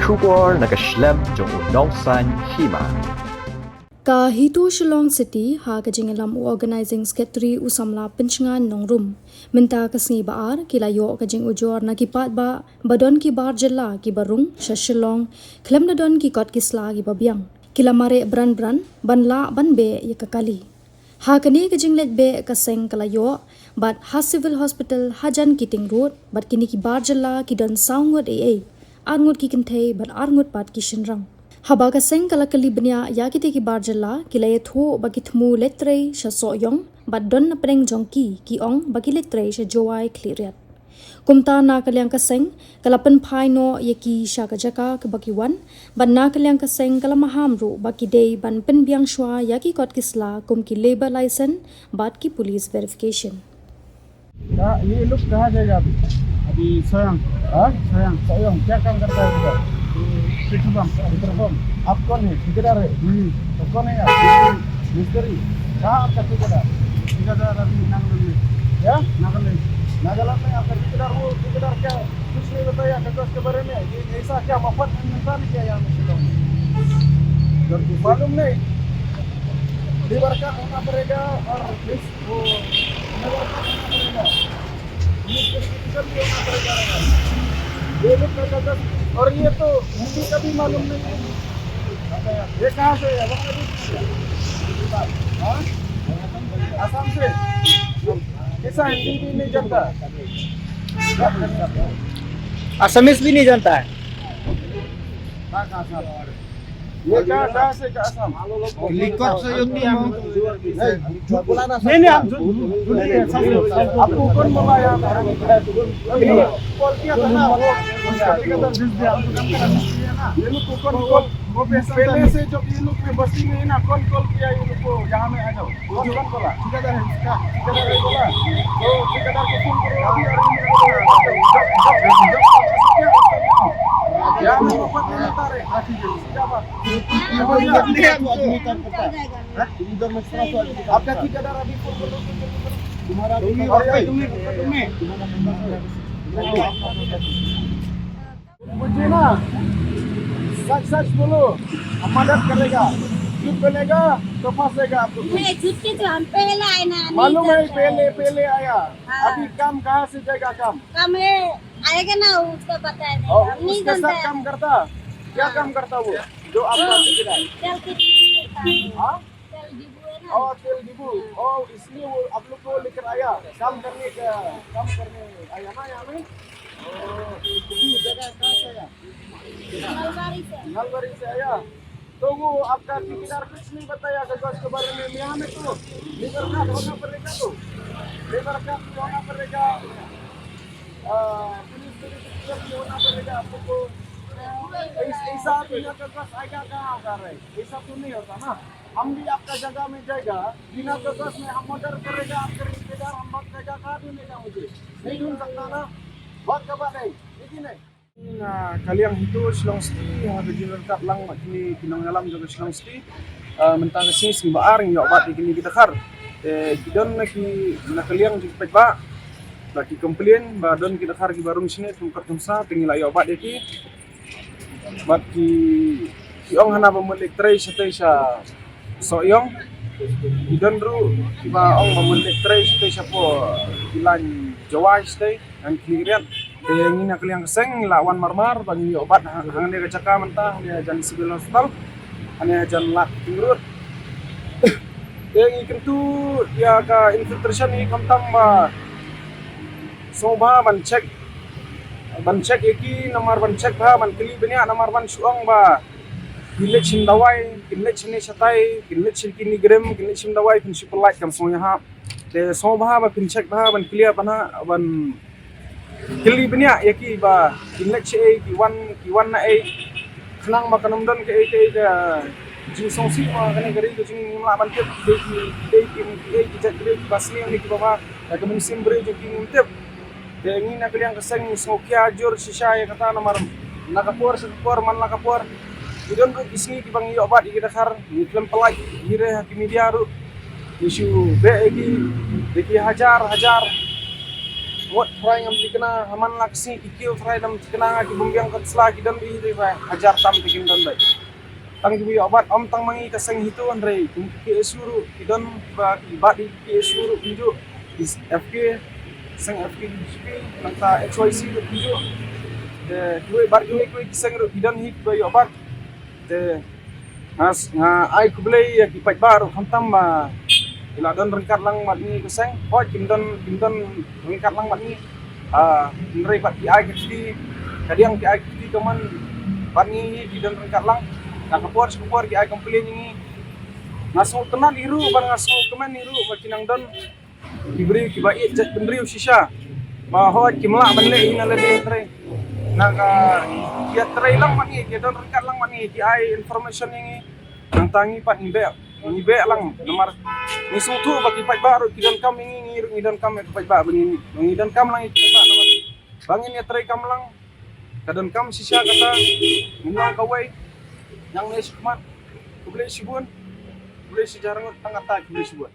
Shubor nakaslem jong unongsan hima. Kahito Shillong City ha kajingelam organizing secretary usamla penchengan nongrum minta kasngi baar kilayo kajing ujor nakipat ba badon ki bar jella ki barung shashilong klem nadon ki kot kisla ki babiang kilamare bran banla banbe yakakali ha kani kajing let be kaseng kalayo but ha civil hospital hajan kiting road but kini ki bar jella ki don saungot arngut ki kinthe but arngut pat ki shinrang Habaga seng kala kali benya yakite ki barjala kilaya tho bagi thmu letre sha soyong badon na preng jongki ki ong bagi letre sha jowai kliriat kumta na kalyang ka seng kala pen phai no yaki sha ka jaka ka bagi wan ban na kalyang ka seng kala maham ru bagi dei ban pen biang shwa yaki kot kisla kum ki labor license bat ki police verification ये लोग कहाँ जाएगा अभी स्वयं स्वयं क्या काम करता है उधर पेट्रोल पंप आप कौन है ठेकेदार है तो कौन है आप मिस्त्री कहाँ आपका ठेकेदार अभी नागालैंड में आपका ठेकेदार वो ठेकेदार क्या कुछ नहीं बताया कागज के बारे में ये ऐसा क्या मफत मिलता नहीं क्या यहाँ में मालूम नहीं लेबर का होना पड़ेगा और वो लेबर का होना पड़ेगा होना पड़ेगा ये लोग का कागज और ये तो हिंदी का भी मालूम नहीं है ये कहाँ से है आसाम से ऐसा हिंदी भी नहीं जानता असमीज भी नहीं जानता है ये कहाँ से आसाम लिखकर से योगी हम झूठ बोलाना नहीं आप झूठ आपको कौन बोला यहाँ पे कॉल किया था ना वो ठेकेदार भेज दिया आपको काम करना चाहिए ना ये लोग को कौन वो पहले से जो ये लोग में बस्ती में है ना कौन कॉल किया ये लोग को यहाँ में आ जाओ कौन बोला ठेकेदार है इसका ठेकेदार ने बोला तो ठेकेदार को फोन करो यहाँ में मफत नहीं मिलता रे आपका ठेकेदार अभी फोन करो तुम्हारा मुझे ना सच बोलो हम मदद करेगा झूठ बोलेगा तो फंसेगा आपको नहीं झूठ के तो हम पहले आए ना मालूम है पहले आया अभी काम कहाँ से जाएगा काम है आएगा ना उसको पता है और हम नहीं उसके जानते साथ काम करता क्या काम करता वो जो आपका ठेकेदार हाँ और तेल डिबू और इसलिए वो आप लोग को लेकर आया काम करने आया ना यहाँ में जगह कहाँ से आया नलबारी से आया तो वो आपका ठेकेदार कुछ नहीं बताया कागज के बारे में यहाँ में तो लेबर कार्ड होना पड़ेगा पुलिस होना पड़ेगा आपको ऐसा बिना कागज आएगा कहाँ होगा ऐसा तो नहीं होता ना हम भी आपका जगह में जाएगा बिना कागज में हम मर्डर करेगा आपका रिश्तेदार हम बात करेगा कहाँ ढूंढेगा मुझे नहीं ढूंढ सकता ना बात कब नहीं लेकिन नहीं kaliang itu Shillong City ada di dekat lang kini pinangalam juga Shillong City mentang sing baar yang obat kini kita khar kidon ki na kaliang di pekba lagi komplain ba don kita khar ki barung sini tungkat tungsa tinggal obat iki bat ki ong hana pemilik tray sa soyong kidon ru ba ong pemilik tray sa po bilan Jawa stay dan kirian ingin nak liang keseng lawan marmar bagi obat hang dia kecaka mentah dia jan civil hospital hanya jan lak tingurut yang ikan tu dia ka infiltration ni kamtam ba soba ban check eki nomor ban check ba ban kili benya nomor ban suang ba kilit sim dawai kilit sini satai kilit sim kini gram kilit sim dawai pun super light kam sonya ha de soba ba pin check ba ban clear bana ban kili benya yaki ba kilit che ki wan na ai khnang makanam don ke ai jing song si ma kane gari ko jing la ban tep de ki jatre basni ni ki baba ka mun sim bre jo ki mun tep de ngi na kaliang kaseng smokia jor shisha ya kata nomor nakapor man nakapor idon ko isni ki bang yo obat iki dakar ni klem pelai gire hakimi dia ru isu be iki hajar What try ngam tikna haman laksi ikio try dam tikna ki bumbiang kat sla ki dan bi try hajar tam tikin dan dai. Tang bi obat om tang mangi kaseng hitu andre ki esuru ki dan ba ki ba di ki esuru pinju is FK seng FK nang ta XYZ du pinju. De dua bar dua ko kiseng ru ki dan hit ba obat. De as nga ai ku blei ki pat baru khantam ma ila don rengkat lang mat ni kuseng oh kim don rengkat lang mat ni nrei pat ai kiti kadiang ki ai kiti kaman pat ni di don rengkat lang na kapor ki ai komplain ni ngaso tenan iru bar ngaso kemen iru makinang don diberi ki bai jet bendriu shisha ma ho kimla benle ina lede tre na ka ya tre lang mat ni ki don rengkat lang mat ni ki ai information ni nang tangi pat Ibe lang nomor ni sutu bagi pat baru kidan kam ini ngidan kam pat ba begini ngidan kam lang itu tak nomor bangin ya try kam lang kadan kam sisa kata minang kawai yang ni sikumat kubli sibun kubli sejarang tangata kubli sibun